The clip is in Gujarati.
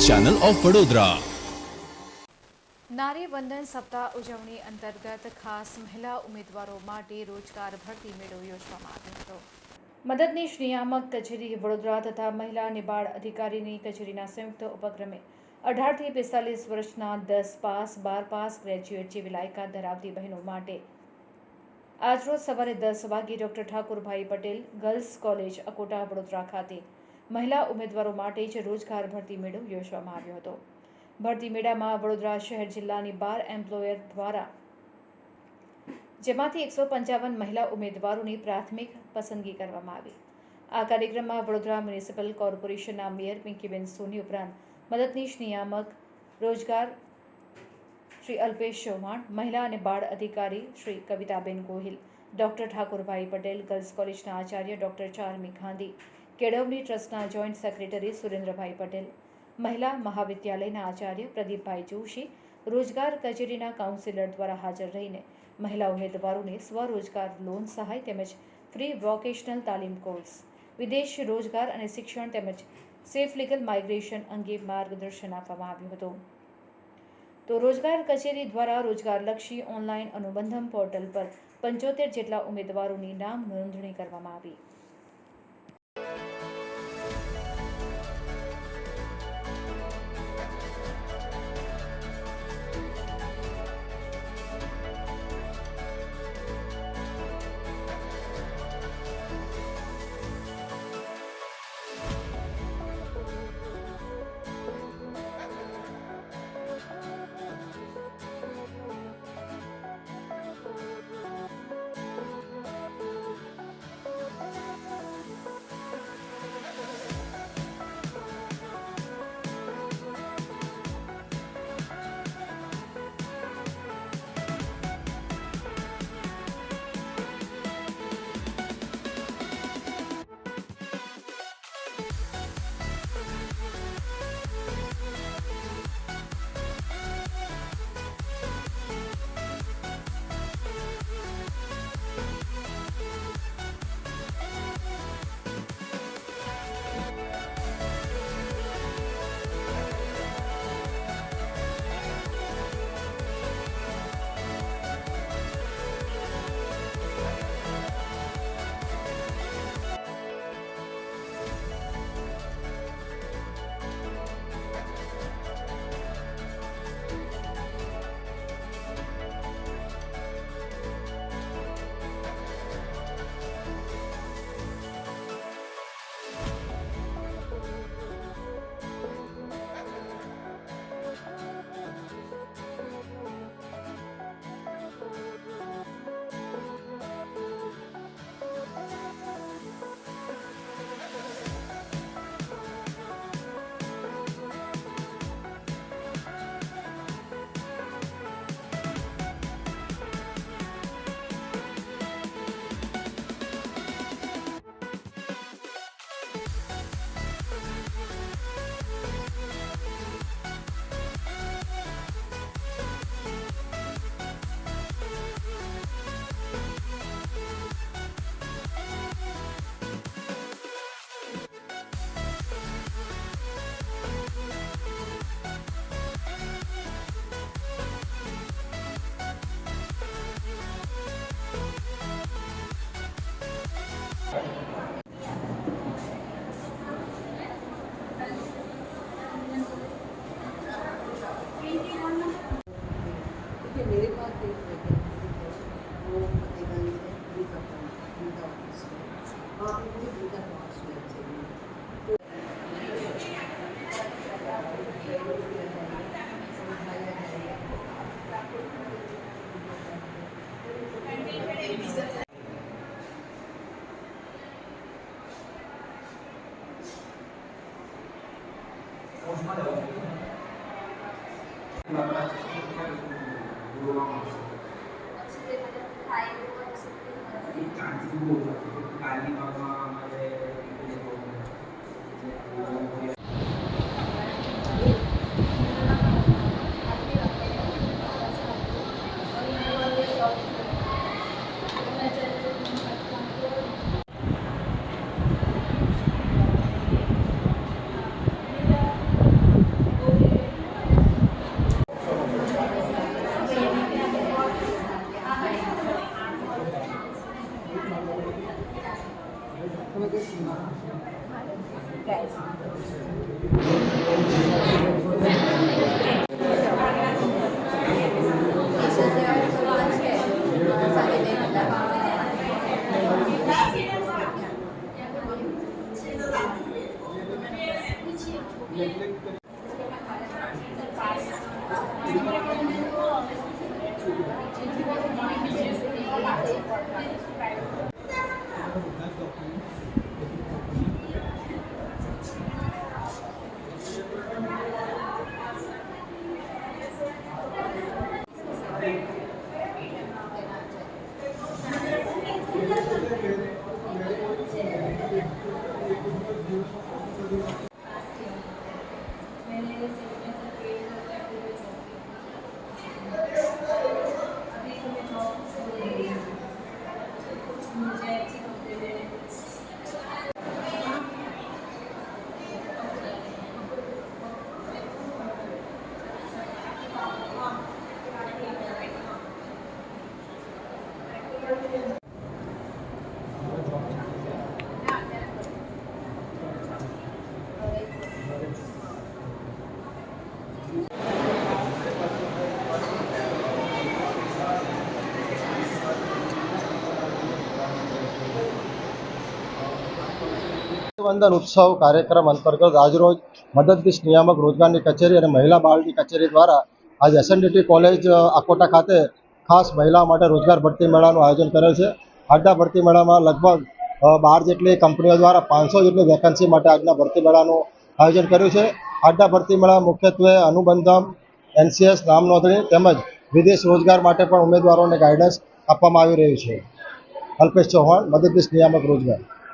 Channel of Vadodara. નારી વંદન સપ્તાહ ઉજવણી અંતર્ગત ખાસ મહિલા ઉમેદવારો માટે રોજગાર ભરતી મેળો યોજવામાં આવ્યો હતો। મદદનીશ નિયામક કચેરી વડોદરા તથા મહિલા નિબાડ અધિકારીની કચેરીના સંયુક્ત ઉપક્રમે 18 થી 45 વર્ષના 10 પાસ 12 પાસ ગ્રેજ્યુએટ જેવી લાયકાત ધરાવતી બહેનો માટે આજરોજ સવારે 10 વાગ્યે doctor Thakurbhai Patel girls college Akota Vadodara ખાતે મહિલા ઉમેદવારો માટે જ રોજગાર ભરતી મેળો યોજવામાં આવ્યો હતો। ભરતી મેળામાં વડોદરા શહેર જિલ્લાની 12 એમ્પ્લોયર દ્વારા જેમાંથી 155 મહિલા ઉમેદવારોની પ્રાથમિક પસંદગી કરવામાં આવી। આ કાર્યક્રમમાં વડોદરા મ્યુનિસિપલ કોર્પોરેશનના મેયર પિંકીબેન સોની ઉપરાંત મદદનીશ નિયામક રોજગાર શ્રી અલ્પેશ ચૌહાણ, મહિલા અને બાળ અધિકારી શ્રી કવિતાબેન ગોહિલ, ડોક્ટર ઠાકુરભાઈ પટેલ, ગર્લ્સ કોલેજના આચાર્ય ડોક્ટર ચારમી ગાંધી, કેળવણી ટ્રસ્ટના જોઈન્ટ સેક્રેટરી સુરેન્દ્રભાઈ પટેલ, મહિલા મહાવિદ્યાલયના આચાર્ય પ્રદીપભાઈ જોશી, રોજગાર કચેરીના કાઉન્સિલર દ્વારા હાજર રહીને મહિલા ઉમેદવારોને સ્વરોજગાર લોન સહાય તેમજ ફ્રી વોકેશનલ તાલીમ કોર્સ, વિદેશ રોજગાર અને શિક્ષણ તેમજ સેફ લીગલ માઇગ્રેશન અંગે માર્ગદર્શન આપવામાં આવ્યું હતું। તો રોજગાર કચેરી દ્વારા રોજગારલક્ષી ઓનલાઈન અનુબંધમ પોર્ટલ પર 75 જેટલા ઉમેદવારોની નામ નોંધણી કરવામાં આવી। मेरे पास एक वैकेंसी है वो फतेहगंज है उनका ऑफिस में वहाँ पे मुझे उनका काउंसलर चाहिए। ઈશ્વર સેવા સ્કૂલમાં છે સાહિત્ય વંદન ઉત્સવ કાર્યક્રમ અંતર્ગત આજરોજ મદદનીશ નિયામક રોજગારની કચેરી અને મહિલા બાળની કચેરી દ્વારા આજ એસએનડીટી કોલેજ આકોટા ખાતે ખાસ મહિલાઓ માટે રોજગાર ભરતી મેળાનું આયોજન કરેલ છે. આજના ભરતી મેળામાં લગભગ 12 જેટલી કંપનીઓ દ્વારા 500 જેટલી વેકન્સી માટે આજના ભરતી મેળાનું આયોજન કર્યું છે. આજના ભરતી મેળા મુખ્યત્વે અનુબંધમ, NCS નામ નોંધણી તેમજ વિદેશ રોજગાર માટે પણ ઉમેદવારોને ગાઈડન્સ આપવામાં આવી રહ્યું છે. અલ્પેશ ચૌહાણ, મદદનીશ નિયામક રોજગાર.